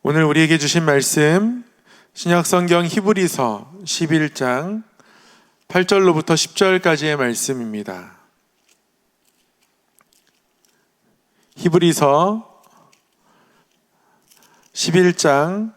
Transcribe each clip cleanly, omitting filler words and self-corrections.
오늘 우리에게 주신 말씀 신약성경 히브리서 11장 8절로부터 10절까지의 말씀입니다. 히브리서 11장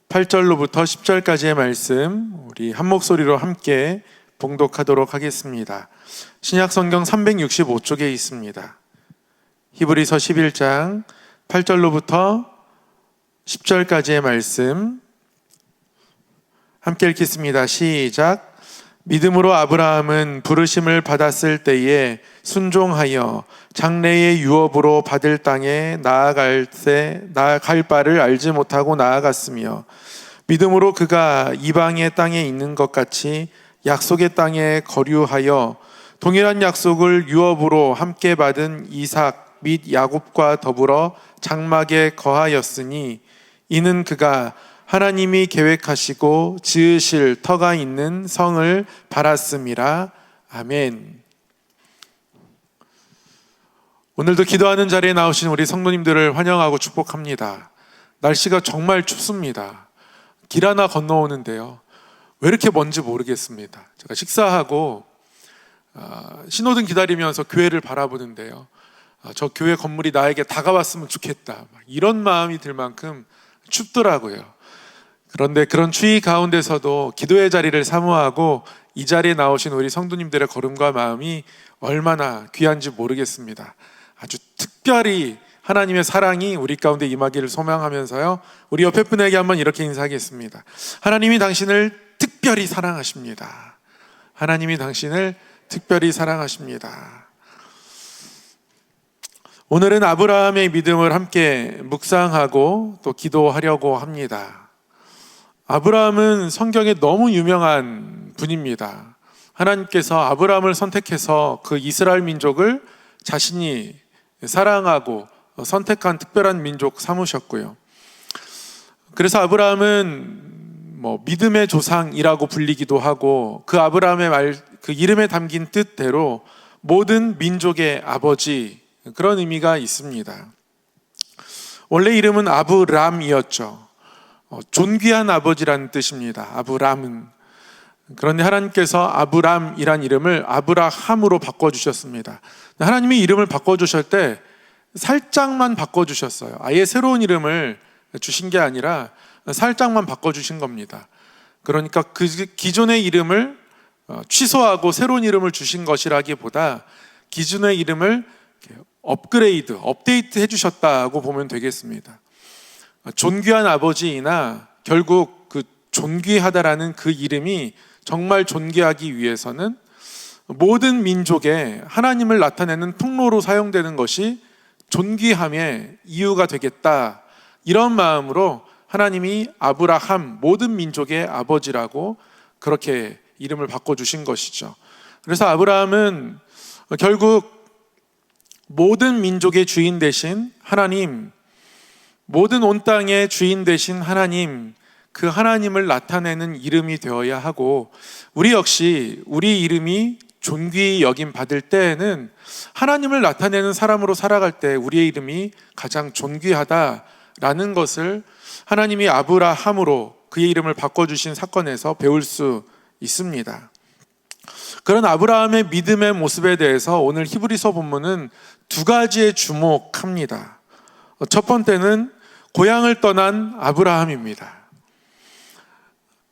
8절로부터 10절까지의 말씀 우리 한 목소리로 함께 봉독하도록 하겠습니다. 신약성경 365쪽에 있습니다. 히브리서 11장 8절로부터 10절까지의 말씀 함께 읽겠습니다. 시작. 믿음으로 아브라함은 부르심을 받았을 때에 순종하여 장래의 유업으로 받을 땅에 나아갈 바를 알지 못하고 나아갔으며, 믿음으로 그가 이방의 땅에 있는 것 같이 약속의 땅에 거류하여 동일한 약속을 유업으로 함께 받은 이삭 및 야곱과 더불어 장막에 거하였으니, 이는 그가 하나님이 계획하시고 지으실 터가 있는 성을 바랐음이라. 아멘. 오늘도 기도하는 자리에 나오신 우리 성도님들을 환영하고 축복합니다. 날씨가 정말 춥습니다. 길 하나 건너오는데요, 왜 이렇게 먼지 모르겠습니다. 제가 식사하고 신호등 기다리면서 교회를 바라보는데요, 저 교회 건물이 나에게 다가왔으면 좋겠다, 이런 마음이 들 만큼 춥더라고요. 그런데 그런 추위 가운데서도 기도의 자리를 사모하고 이 자리에 나오신 우리 성도님들의 걸음과 마음이 얼마나 귀한지 모르겠습니다. 아주 특별히 하나님의 사랑이 우리 가운데 임하기를 소망하면서요, 우리 옆에 분에게 한번 이렇게 인사하겠습니다. 하나님이 당신을 특별히 사랑하십니다. 하나님이 당신을 특별히 사랑하십니다. 오늘은 아브라함의 믿음을 함께 묵상하고 또 기도하려고 합니다. 아브라함은 성경에 너무 유명한 분입니다. 하나님께서 아브라함을 선택해서 그 이스라엘 민족을 자신이 사랑하고 선택한 특별한 민족 삼으셨고요. 그래서 아브라함은 믿음의 조상이라고 불리기도 하고, 그 아브라함의 그 이름에 담긴 뜻대로 모든 민족의 아버지, 그런 의미가 있습니다. 원래 이름은 아브람이었죠. 존귀한 아버지라는 뜻입니다. 아브람은. 그런데 하나님께서 아브람이란 이름을 아브라함으로 바꿔주셨습니다. 하나님이 이름을 바꿔주실 때 살짝만 바꿔주셨어요. 아예 새로운 이름을 주신 게 아니라 살짝만 바꿔주신 겁니다. 그러니까 그 기존의 이름을 취소하고 새로운 이름을 주신 것이라기보다 기존의 이름을 업그레이드, 업데이트 해주셨다고 보면 되겠습니다. 존귀한 아버지이나 결국 그 존귀하다라는 그 이름이 정말 존귀하기 위해서는 모든 민족에 하나님을 나타내는 통로로 사용되는 것이 존귀함의 이유가 되겠다, 이런 마음으로 하나님이 아브라함, 모든 민족의 아버지라고 그렇게 이름을 바꿔주신 것이죠. 그래서 아브라함은 결국 모든 민족의 주인 되신 하나님, 모든 온 땅의 주인 되신 하나님, 그 하나님을 나타내는 이름이 되어야 하고, 우리 역시 우리 이름이 존귀 여김 받을 때에는 하나님을 나타내는 사람으로 살아갈 때 우리의 이름이 가장 존귀하다라는 것을 하나님이 아브라함으로 그의 이름을 바꿔주신 사건에서 배울 수 있습니다. 그런 아브라함의 믿음의 모습에 대해서 오늘 히브리서 본문은 두 가지에 주목합니다. 첫 번째는 고향을 떠난 아브라함입니다.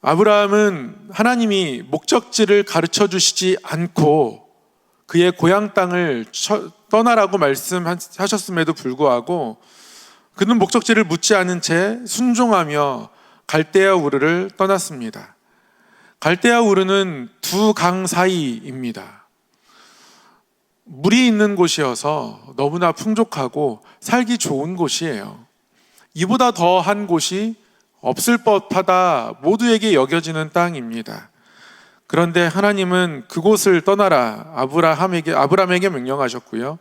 아브라함은 하나님이 목적지를 가르쳐 주시지 않고 그의 고향 땅을 떠나라고 말씀하셨음에도 불구하고 그는 목적지를 묻지 않은 채 순종하며 갈대아 우르를 떠났습니다. 갈대아 우르는 두 강 사이입니다. 물이 있는 곳이어서 너무나 풍족하고 살기 좋은 곳이에요. 이보다 더한 곳이 없을 법하다 모두에게 여겨지는 땅입니다. 그런데 하나님은 그곳을 떠나라 아브라함에게 명령하셨고요.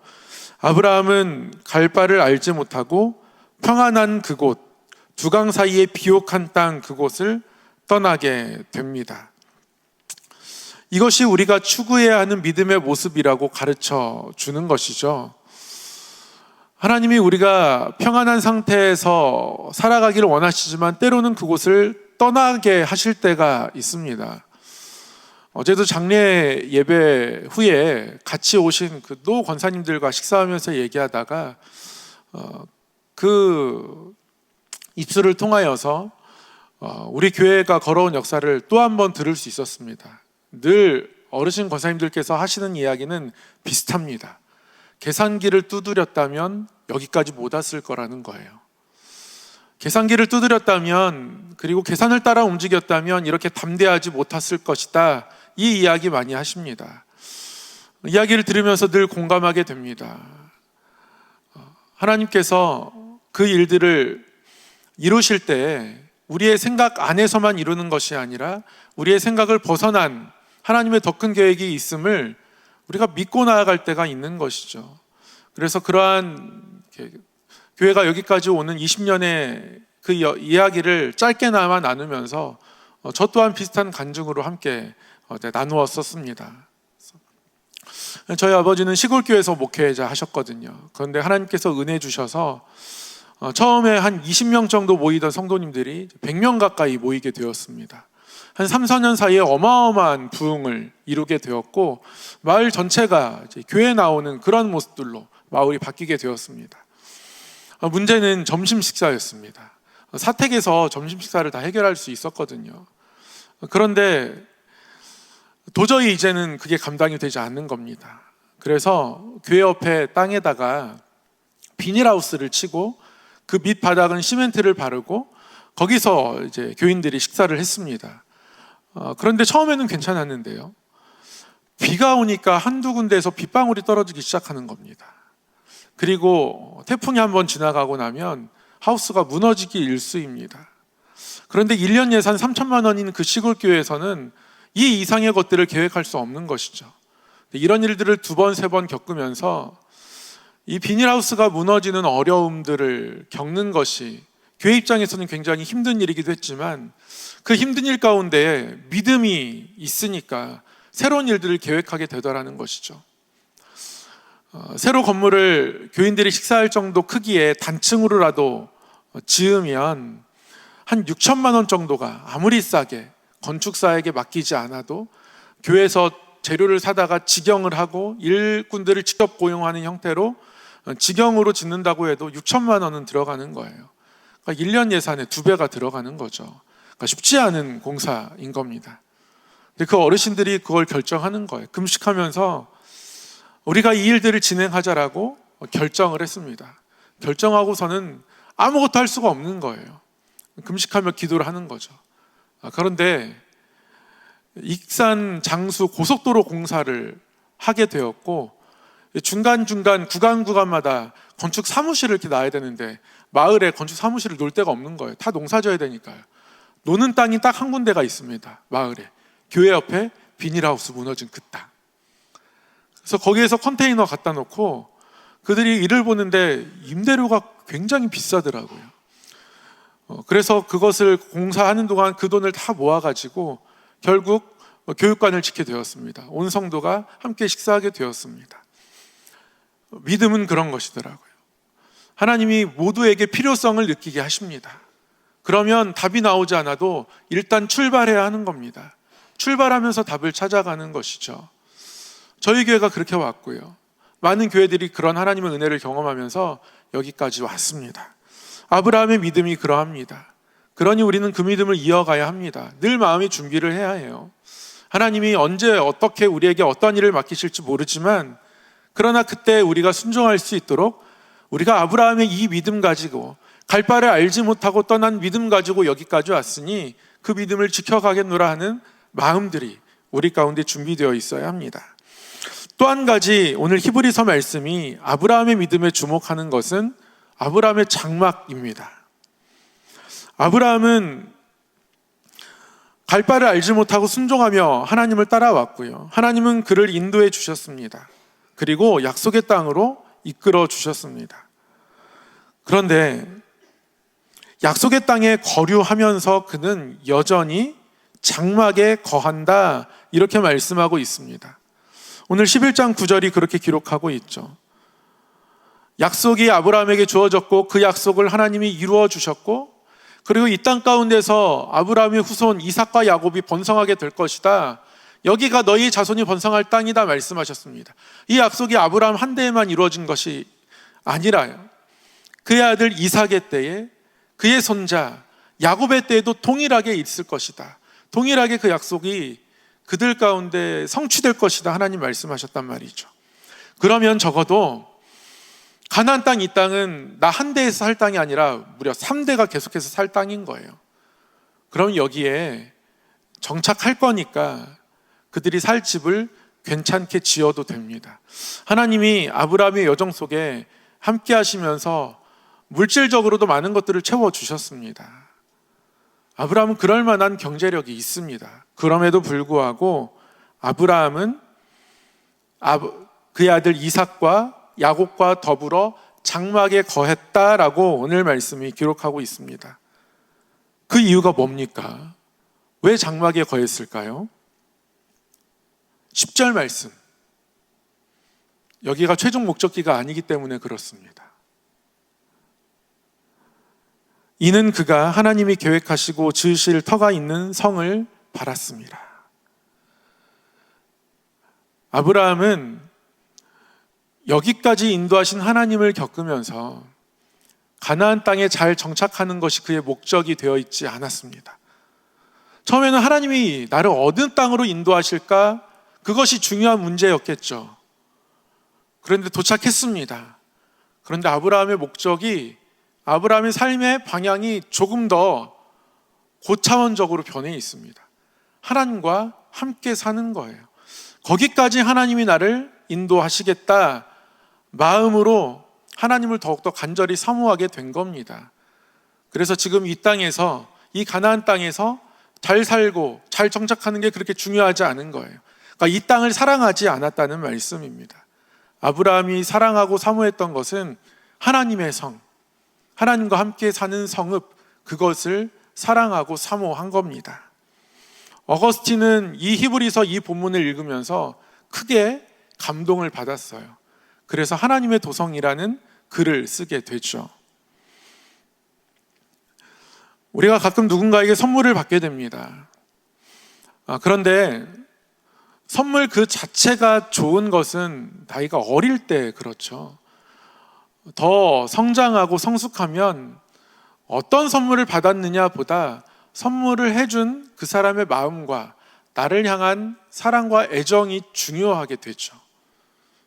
아브라함은 갈 바를 알지 못하고 평안한 그곳, 두 강 사이의 비옥한 땅, 그곳을 떠나게 됩니다. 이것이 우리가 추구해야 하는 믿음의 모습이라고 가르쳐 주는 것이죠. 하나님이 우리가 평안한 상태에서 살아가기를 원하시지만 때로는 그곳을 떠나게 하실 때가 있습니다. 어제도 장례 예배 후에 같이 오신 그 노 권사님들과 식사하면서 얘기하다가 그 입술을 통하여서 우리 교회가 걸어온 역사를 또 한 번 들을 수 있었습니다. 늘 어르신 권사님들께서 하시는 이야기는 비슷합니다. 계산기를 두드렸다면 여기까지 못 왔을 거라는 거예요. 계산기를 두드렸다면, 그리고 계산을 따라 움직였다면 이렇게 담대하지 못했을 것이다. 이 이야기 많이 하십니다. 이야기를 들으면서 늘 공감하게 됩니다. 하나님께서 그 일들을 이루실 때 우리의 생각 안에서만 이루는 것이 아니라 우리의 생각을 벗어난 하나님의 더 큰 계획이 있음을 우리가 믿고 나아갈 때가 있는 것이죠. 그래서 그러한 교회가 여기까지 오는 20년의 그 이야기를 짧게나마 나누면서 저 또한 비슷한 간증으로 함께 나누었었습니다. 저희 아버지는 시골교회에서 목회자 하셨거든요. 그런데 하나님께서 은혜 주셔서 처음에 한 20명 정도 모이던 성도님들이 100명 가까이 모이게 되었습니다. 한 3, 4년 사이에 어마어마한 부흥을 이루게 되었고, 마을 전체가 이제 교회에 나오는 그런 모습들로 마을이 바뀌게 되었습니다. 문제는 점심 식사였습니다. 사택에서 점심 식사를 다 해결할 수 있었거든요. 그런데 도저히 이제는 그게 감당이 되지 않는 겁니다. 그래서 교회 옆에 땅에다가 비닐하우스를 치고 그 밑바닥은 시멘트를 바르고 거기서 이제 교인들이 식사를 했습니다. 그런데 처음에는 괜찮았는데요. 비가 오니까 한두 군데에서 빗방울이 떨어지기 시작하는 겁니다. 그리고 태풍이 한번 지나가고 나면 하우스가 무너지기 일쑤입니다. 그런데 1년 예산 3천만 원인 그 시골교회에서는 이 이상의 것들을 계획할 수 없는 것이죠. 이런 일들을 2번, 3번 겪으면서 이 비닐하우스가 무너지는 어려움들을 겪는 것이 교회 입장에서는 굉장히 힘든 일이기도 했지만, 그 힘든 일 가운데 믿음이 있으니까 새로운 일들을 계획하게 되더라는 것이죠. 새로 건물을 교인들이 식사할 정도 크기의 단층으로라도 지으면 한 6천만 원 정도가 아무리 싸게 건축사에게 맡기지 않아도 교회에서 재료를 사다가 직영을 하고 일꾼들을 직접 고용하는 형태로 직영으로 짓는다고 해도 6천만 원은 들어가는 거예요. 그러니까 1년 예산의 2배가 들어가는 거죠. 그러니까 쉽지 않은 공사인 겁니다. 근데 그 어르신들이 그걸 결정하는 거예요. 금식하면서 우리가 이 일들을 진행하자라고 결정을 했습니다. 결정하고서는 아무것도 할 수가 없는 거예요. 금식하며 기도를 하는 거죠. 그런데 익산 장수 고속도로 공사를 하게 되었고, 중간중간 구간마다 건축 사무실을 이렇게 놔야 되는데 마을에 건축 사무실을 놓을 데가 없는 거예요. 다 농사져야 되니까요. 노는 땅이 딱 한 군데가 있습니다. 마을에. 교회 옆에 비닐하우스 무너진 그 땅. 그래서 거기에서 컨테이너 갖다 놓고 그들이 일을 보는데 임대료가 굉장히 비싸더라고요. 그래서 그것을 공사하는 동안 그 돈을 다 모아가지고 결국 교육관을 짓게 되었습니다. 온 성도가 함께 식사하게 되었습니다. 믿음은 그런 것이더라고요. 하나님이 모두에게 필요성을 느끼게 하십니다. 그러면 답이 나오지 않아도 일단 출발해야 하는 겁니다. 출발하면서 답을 찾아가는 것이죠. 저희 교회가 그렇게 왔고요. 많은 교회들이 그런 하나님의 은혜를 경험하면서 여기까지 왔습니다. 아브라함의 믿음이 그러합니다. 그러니 우리는 그 믿음을 이어가야 합니다. 늘 마음의 준비를 해야 해요. 하나님이 언제 어떻게 우리에게 어떤 일을 맡기실지 모르지만, 그러나 그때 우리가 순종할 수 있도록 우리가 아브라함의 이 믿음 가지고, 갈 바를 알지 못하고 떠난 믿음 가지고 여기까지 왔으니 그 믿음을 지켜가겠노라 하는 마음들이 우리 가운데 준비되어 있어야 합니다. 또 한 가지, 오늘 히브리서 말씀이 아브라함의 믿음에 주목하는 것은 아브라함의 장막입니다. 아브라함은 갈 바를 알지 못하고 순종하며 하나님을 따라왔고요. 하나님은 그를 인도해 주셨습니다. 그리고 약속의 땅으로 이끌어 주셨습니다. 그런데 약속의 땅에 거류하면서 그는 여전히 장막에 거한다, 이렇게 말씀하고 있습니다. 오늘 11장 9절이 그렇게 기록하고 있죠. 약속이 아브라함에게 주어졌고 그 약속을 하나님이 이루어 주셨고, 그리고 이 땅 가운데서 아브라함의 후손 이삭과 야곱이 번성하게 될 것이다. 여기가 너희 자손이 번성할 땅이다 말씀하셨습니다. 이 약속이 아브라함 한 대에만 이루어진 것이 아니라요, 그의 아들 이삭의 때에 그의 손자 야곱의 때에도 동일하게 있을 것이다. 동일하게 그 약속이 그들 가운데 성취될 것이다 하나님 말씀하셨단 말이죠. 그러면 적어도 가나안 땅, 이 땅은 나 한 대에서 살 땅이 아니라 무려 3대가 계속해서 살 땅인 거예요. 그럼 여기에 정착할 거니까 그들이 살 집을 괜찮게 지어도 됩니다. 하나님이 아브라함의 여정 속에 함께 하시면서 물질적으로도 많은 것들을 채워주셨습니다. 아브라함은 그럴 만한 경제력이 있습니다. 그럼에도 불구하고 아브라함은 그의 아들 이삭과 야곱과 더불어 장막에 거했다라고 오늘 말씀이 기록하고 있습니다. 그 이유가 뭡니까? 왜 장막에 거했을까요? 10절 말씀, 여기가 최종 목적지가 아니기 때문에 그렇습니다. 이는 그가 하나님이 계획하시고 지으실 터가 있는 성을 바랐습니다. 아브라함은 여기까지 인도하신 하나님을 겪으면서 가나안 땅에 잘 정착하는 것이 그의 목적이 되어 있지 않았습니다. 처음에는 하나님이 나를 어느 땅으로 인도하실까, 그것이 중요한 문제였겠죠. 그런데 도착했습니다. 그런데 아브라함의 목적이, 아브라함의 삶의 방향이 조금 더 고차원적으로 변해 있습니다. 하나님과 함께 사는 거예요. 거기까지 하나님이 나를 인도하시겠다 마음으로 하나님을 더욱더 간절히 사모하게 된 겁니다. 그래서 지금 이 땅에서, 이 가나안 땅에서 잘 살고 잘 정착하는 게 그렇게 중요하지 않은 거예요. 그러니까 이 땅을 사랑하지 않았다는 말씀입니다. 아브라함이 사랑하고 사모했던 것은 하나님의 성, 하나님과 함께 사는 성읍, 그것을 사랑하고 사모한 겁니다. 어거스틴은 이 히브리서 이 본문을 읽으면서 크게 감동을 받았어요. 그래서 하나님의 도성이라는 글을 쓰게 되죠. 우리가 가끔 누군가에게 선물을 받게 됩니다. 그런데 선물 그 자체가 좋은 것은 나이가 어릴 때 그렇죠. 더 성장하고 성숙하면 어떤 선물을 받았느냐 보다 선물을 해준 그 사람의 마음과 나를 향한 사랑과 애정이 중요하게 되죠.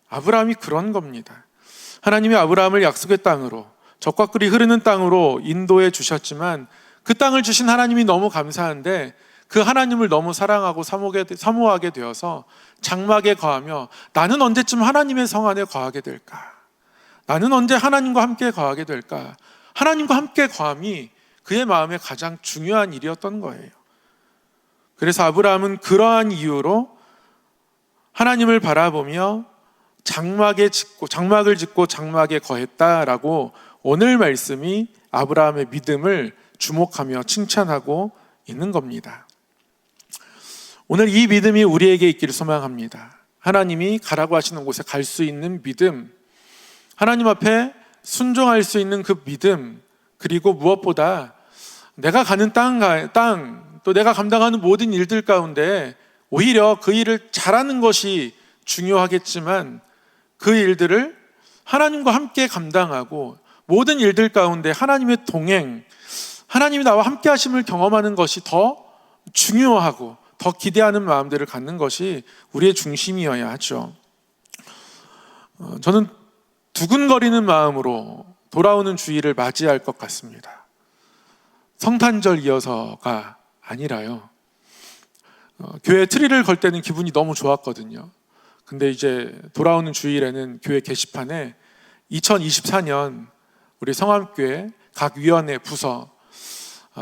아브라함이 그런 겁니다. 하나님이 아브라함을 약속의 땅으로, 젖과 꿀이 흐르는 땅으로 인도해 주셨지만 그 땅을 주신 하나님이 너무 감사한데 그 하나님을 너무 사랑하고 사모하게 되어서 장막에 거하며 나는 언제쯤 하나님의 성 안에 거하게 될까? 나는 언제 하나님과 함께 거하게 될까? 하나님과 함께 거함이 그의 마음에 가장 중요한 일이었던 거예요. 그래서 아브라함은 그러한 이유로 하나님을 바라보며 장막을 짓고 장막에 거했다라고 오늘 말씀이 아브라함의 믿음을 주목하며 칭찬하고 있는 겁니다. 오늘 이 믿음이 우리에게 있기를 소망합니다. 하나님이 가라고 하시는 곳에 갈 수 있는 믿음, 하나님 앞에 순종할 수 있는 그 믿음, 그리고 무엇보다 내가 가는 땅, 또 내가 감당하는 모든 일들 가운데 오히려 그 일을 잘하는 것이 중요하겠지만 그 일들을 하나님과 함께 감당하고 모든 일들 가운데 하나님의 동행, 하나님이 나와 함께 하심을 경험하는 것이 더 중요하고 더 기대하는 마음들을 갖는 것이 우리의 중심이어야 하죠. 저는 두근거리는 마음으로 돌아오는 주일을 맞이할 것 같습니다. 성탄절 이어서가 아니라요. 교회 트리를 걸 때는 기분이 너무 좋았거든요. 근데 이제 돌아오는 주일에는 교회 게시판에 2024년 우리 성암교회 각 위원회 부서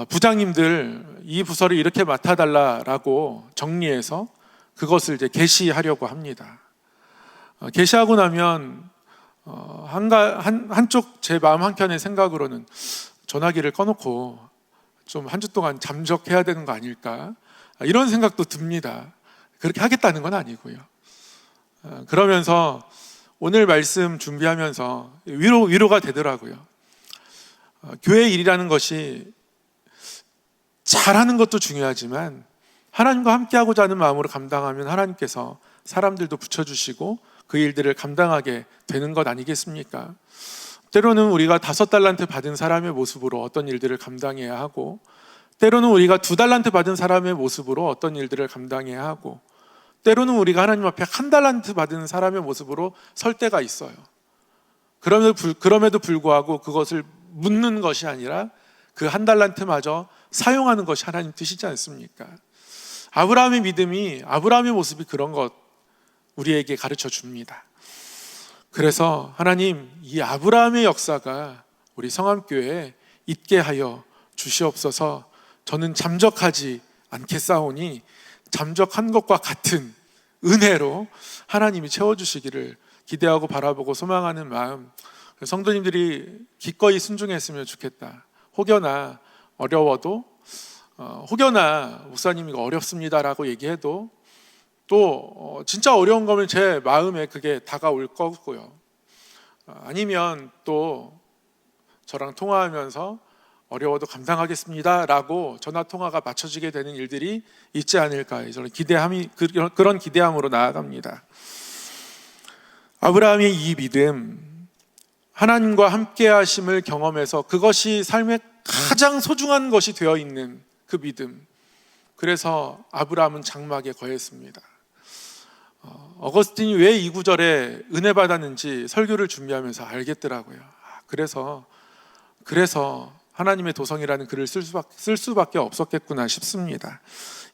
부장님들 이 부서를 이렇게 맡아달라라고 정리해서 그것을 이제 게시하려고 합니다. 게시하고 나면 한쪽 제 마음 한켠의 생각으로는 전화기를 꺼놓고 좀 한 주 동안 잠적해야 되는 거 아닐까, 이런 생각도 듭니다. 그렇게 하겠다는 건 아니고요. 그러면서 오늘 말씀 준비하면서 위로가 되더라고요. 교회 일이라는 것이 잘하는 것도 중요하지만 하나님과 함께하고자 하는 마음으로 감당하면 하나님께서 사람들도 붙여주시고 그 일들을 감당하게 되는 것 아니겠습니까? 때로는 우리가 5달란트 받은 사람의 모습으로 어떤 일들을 감당해야 하고, 때로는 우리가 2달란트 받은 사람의 모습으로 어떤 일들을 감당해야 하고, 때로는 우리가 하나님 앞에 1달란트 받은 사람의 모습으로 설 때가 있어요. 그럼에도 불구하고 그것을 묻는 것이 아니라 그 1달란트마저 사용하는 것이 하나님 뜻이지 않습니까? 아브라함의 믿음이, 아브라함의 모습이 그런 것 우리에게 가르쳐 줍니다. 그래서 하나님, 이 아브라함의 역사가 우리 성암교회에 있게 하여 주시옵소서. 저는 잠적하지 않겠사오니 잠적한 것과 같은 은혜로 하나님이 채워주시기를 기대하고 바라보고 소망하는 마음, 성도님들이 기꺼이 순종했으면 좋겠다. 혹여나 어려워도 혹여나 목사님이 어렵습니다라고 얘기해도 또 진짜 어려운 거면 제 마음에 그게 다가올 거고요. 아니면 또 저랑 통화하면서 어려워도 감당하겠습니다라고 전화통화가 맞춰지게 되는 일들이 있지 않을까, 저는 그런 기대함으로 나아갑니다. 아브라함의 이 믿음, 하나님과 함께 하심을 경험해서 그것이 삶의 가장 소중한 것이 되어 있는 그 믿음, 그래서 아브라함은 장막에 거했습니다. 어거스틴이 왜 이 구절에 은혜 받았는지 설교를 준비하면서 알겠더라고요. 그래서 하나님의 도성이라는 글을 쓸 수밖에 없었겠구나 싶습니다.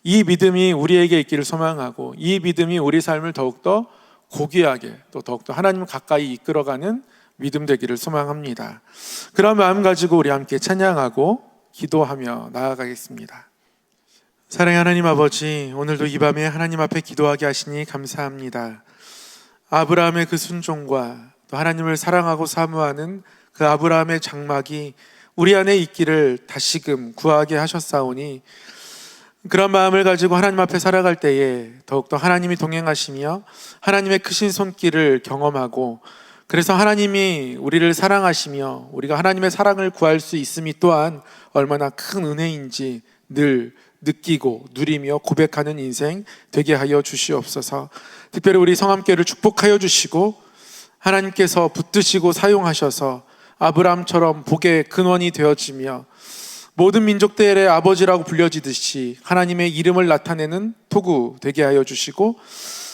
이 믿음이 우리에게 있기를 소망하고, 이 믿음이 우리 삶을 더욱더 고귀하게, 또 더욱더 하나님 가까이 이끌어가는 믿음 되기를 소망합니다. 그런 마음 가지고 우리 함께 찬양하고 기도하며 나아가겠습니다. 사랑의 하나님 아버지, 오늘도 이 밤에 하나님 앞에 기도하게 하시니 감사합니다. 아브라함의 그 순종과 또 하나님을 사랑하고 사모하는 그 아브라함의 장막이 우리 안에 있기를 다시금 구하게 하셨사오니, 그런 마음을 가지고 하나님 앞에 살아갈 때에 더욱더 하나님이 동행하시며 하나님의 크신 손길을 경험하고, 그래서 하나님이 우리를 사랑하시며 우리가 하나님의 사랑을 구할 수 있음이 또한 얼마나 큰 은혜인지 늘 느끼고 누리며 고백하는 인생 되게 하여 주시옵소서. 특별히 우리 성함교회를 축복하여 주시고 하나님께서 붙드시고 사용하셔서 아브라함처럼 복의 근원이 되어지며 모든 민족들의 아버지라고 불려지듯이 하나님의 이름을 나타내는 토구 되게 하여 주시고,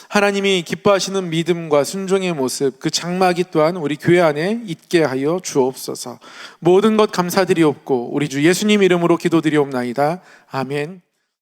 하나님이 기뻐하시는 믿음과 순종의 모습, 그 장막이 또한 우리 교회 안에 있게 하여 주옵소서. 모든 것 감사드리옵고 우리 주 예수님 이름으로 기도드리옵나이다. 아멘.